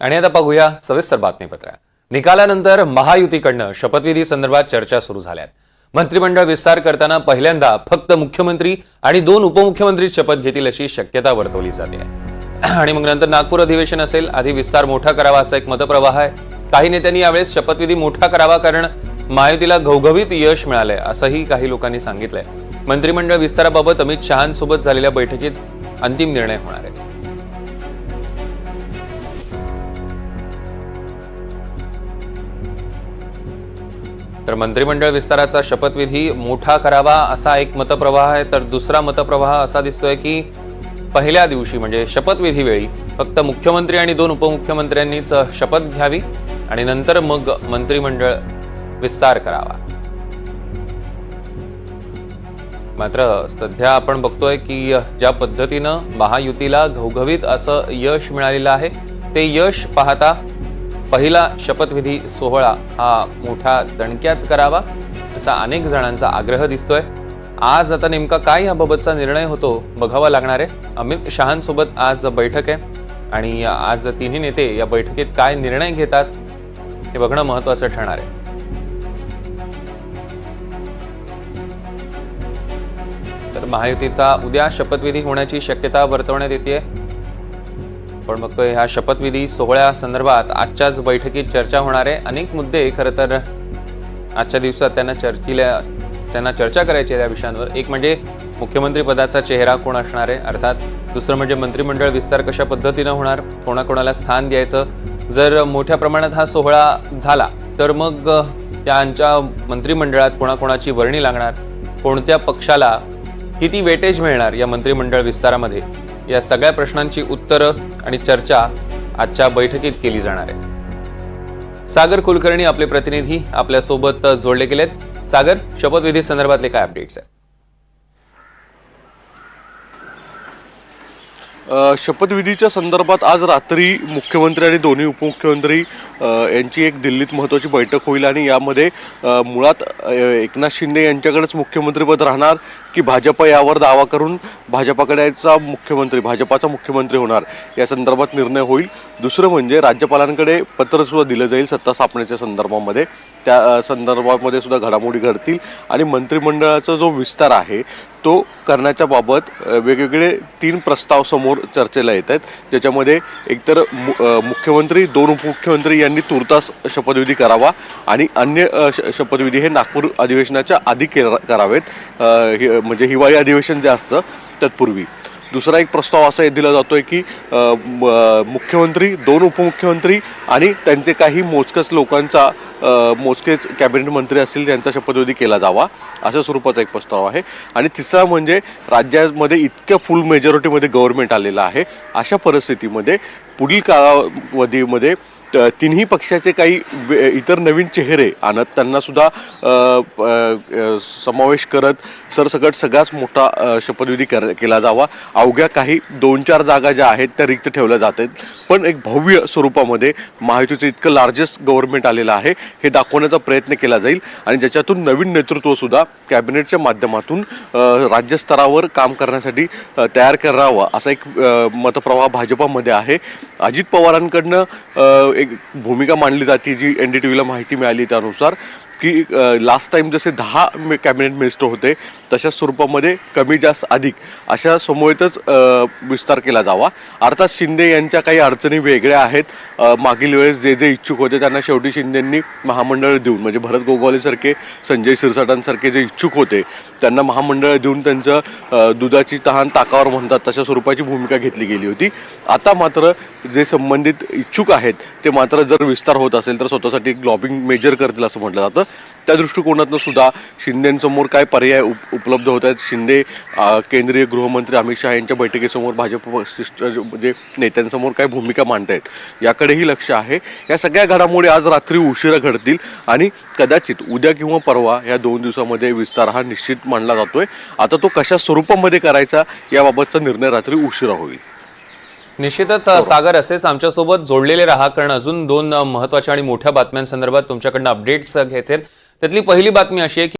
आणि आता पाहूया सविस्तर बातमीपत्र। निकालानंतर महायुतीकडनं शपथविधी संदर्भात चर्चा सुरू झाल्यात। मंत्रिमंडळ विस्तार करताना पहिल्यांदा फक्त मुख्यमंत्री आणि 2 उपमुख्यमंत्री शपथ घेतील अशी शक्यता वर्तवली जाते आणि मग नंतर नागपूर अधिवेशन असेल। आधी विस्तार मोठा करावा असा एक मतप्रवाह आहे। काही नेत्यांनी यावेळेस शपथविधी मोठा करावा कारण महायुतीला घवघवीत यश मिळालंय असंही काही लोकांनी सांगितलंय। मंत्रिमंडळ विस्ताराबाबत अमित शहांसोबत झालेल्या बैठकीत अंतिम निर्णय होणार आहे। तर मंत्रिमंडळ विस्ताराचा शपथविधी मोठा करावा असा एक मतप्रवाह आहे, तर दुसरा मतप्रवाह असा दिसतोय की पहिल्या दिवशी म्हणजे शपथविधी वेळी फक्त मुख्यमंत्री आणि 2 उपमुख्यमंत्र्यांनीच शपथ घ्यावी आणि नंतर मग मंत्रिमंडळ विस्तार करावा। मात्र सध्या आपण बघतोय की ज्या पद्धतीनं महायुतीला घवघवीत असं यश मिळालेलं आहे ते यश पाहता पहिला शपथविधी सोहळा हा मोठा दणक्यात करावा असा अनेक जणांचा आग्रह दिसतोय। आज आता नेमका काय याबाबतचा निर्णय होतो बघावा लागणार आहे। अमित शहांसोबत आज बैठक आहे आणि आज तिन्ही नेते या बैठकीत काय निर्णय घेतात हे बघणं महत्त्वाचं ठरणार आहे। तर महायुतीचा उद्या शपथविधी होण्याची शक्यता वर्तवण्यात येते। पण मग ह्या शपथविधी सोहळ्या संदर्भात आजच्याच बैठकीत चर्चा होणार आहे। अनेक मुद्दे खरं तर आजच्या दिवसात त्यांना चर्चा करायची आहे। या विषयांवर एक म्हणजे मुख्यमंत्री पदाचा चेहरा कोण असणार आहे, अर्थात दुसरं म्हणजे मंत्रिमंडळ विस्तार कशा पद्धतीनं होणार, कोणाकोणाला स्थान द्यायचं। जर मोठ्या प्रमाणात हा सोहळा झाला तर मग त्यांच्या मंत्रिमंडळात कोणाकोणाची वर्णी लागणार, कोणत्या पक्षाला किती वेटेज मिळणार या मंत्रिमंडळ विस्तारामध्ये, या सगळ्या प्रश्नांची उत्तरं आणि चर्चा आजच्या बैठकीत केली जाणार आहे। सागर कुलकर्णी आपले प्रतिनिधी आपल्या सोबत जोडले गेलेत। सागर, शपथविधी संदर्भातले काय अपडेट्स आहेत? शपथविधीच्या संदर्भात आज रात्री मुख्यमंत्री आणि दोन्ही उपमुख्यमंत्री यांची एक दिल्लीत महत्त्वाची बैठक होईल आणि यामध्ये मुळात एकनाथ शिंदे यांच्याकडेच मुख्यमंत्रीपद राहणार की भाजप यावर दावा करून भाजपाचा मुख्यमंत्री होणार या संदर्भात निर्णय होईल। दुसरं म्हणजे राज्यपालांकडे पत्र सुद्धा दिलं जाईल सत्ता स्थापनेच्या संदर्भामध्ये, त्या संदर्भामध्ये सुद्धा घडामोडी घडतील आणि मंत्रिमंडळाचा जो विस्तार आहे तो करण्याच्या बाबत वेगवेगळे 3 प्रस्ताव समोर चर्चेला येत आहेत, ज्याच्यामध्ये एकतर मुख्यमंत्री 2 उपमुख्यमंत्री यांनी तुर्तास शपथविधी करावा आणि अन्य शपथविधी हे नागपूर अधिवेशनाच्या आधी करावेत, म्हणजे हिवाळी अधिवेशन जे असतं तत्पूर्वी। दुसरा एक प्रस्ताव असा दिला जातोय की मुख्यमंत्री 2 उपमुख्यमंत्री आणि त्यांचे काही मोजकेच कॅबिनेट मंत्री असतील त्यांचा शपथविधी केला जावा अशा स्वरूपाचा एक प्रस्ताव आहे। आणि तिसरा म्हणजे राज्यामध्ये इतक्या फुल मेजॉरिटीमध्ये गव्हर्नमेंट आलेलं आहे अशा परिस्थितीमध्ये पुढील कालावधीमध्ये तिन्ही पक्षाचे काही इतर नवीन चेहरे आणत त्यांना सुद्धा समावेश करत सरसकट सगळ्यात मोठा शपथविधी केला जावा। अवघ्या काही 2-4 जागा ज्या आहेत त्या रिक्त ठेवल्या जातात, पण एक भव्य स्वरूपामध्ये महायुतीचं इतकं लार्जेस्ट गव्हर्नमेंट आलेलं आहे हे दाखवण्याचा प्रयत्न केला जाईल आणि ज्याच्यातून नवीन नेतृत्व सुद्धा कॅबिनेटच्या माध्यमातून राज्यस्तरावर काम करण्यासाठी तयार करावं असा एक मतप्रवाह भाजपामध्ये आहे। अजित पवारांकडनं एक भूमिका मांडली जाते जी NDTVला माहिती मिळाली त्यानुसार की लास्ट टाइम जसे 10 कॅबिनेट मिनिस्टर होते तशाच स्वरूपामध्ये कमी जास्त अधिक अशा समवेतच विस्तार केला जावा। अर्थात शिंदे यांच्या काही अडचणी वेगळ्या आहेत। मागील वेळेस जे इच्छुक होते त्यांना शेवटी शिंदेंनी महामंडळ देऊन, म्हणजे भरत गोगावलेसारखे, संजय शिरसाटांसारखे जे इच्छुक होते त्यांना महामंडळ देऊन त्यांचं दुधाची तहान ताकावर म्हणतात तशा स्वरूपाची भूमिका घेतली गेली होती। आता मात्र जे संबंधित इच्छुक आहेत ते मात्र जर विस्तार होत असेल तर स्वतःसाठी एक लॉबिंग मेजर करतील असं म्हटलं जातं। त्या दृष्टिकोनातून सुद्धा शिंदेंसमोर काय पर्याय उपलब्ध होत आहेत, शिंदे केंद्रीय गृहमंत्री अमित शहा यांच्या बैठकीसमोर भाजप म्हणजे नेत्यांसमोर काय भूमिका मांडतायत याकडेही लक्ष आहे। या सगळ्या घडामोडी आज रात्री उशिरा घडतील आणि कदाचित उद्या किंवा परवा या 2 दिवसामध्ये विस्तार हा निश्चित मानला जातोय। आता तो कशा स्वरूपामध्ये करायचा याबाबतचा निर्णय रात्री उशिरा होईल। निश्चितच सागर असेच आमच्यासोबत जोडलेले राहा, कारण अजून 2 महत्त्वाच्या आणि मोठ्या बातम्यांसंदर्भात तुमच्याकडनं अपडेट्स घ्यायचे आहेत। त्यातली पहिली बातमी अशी आहे की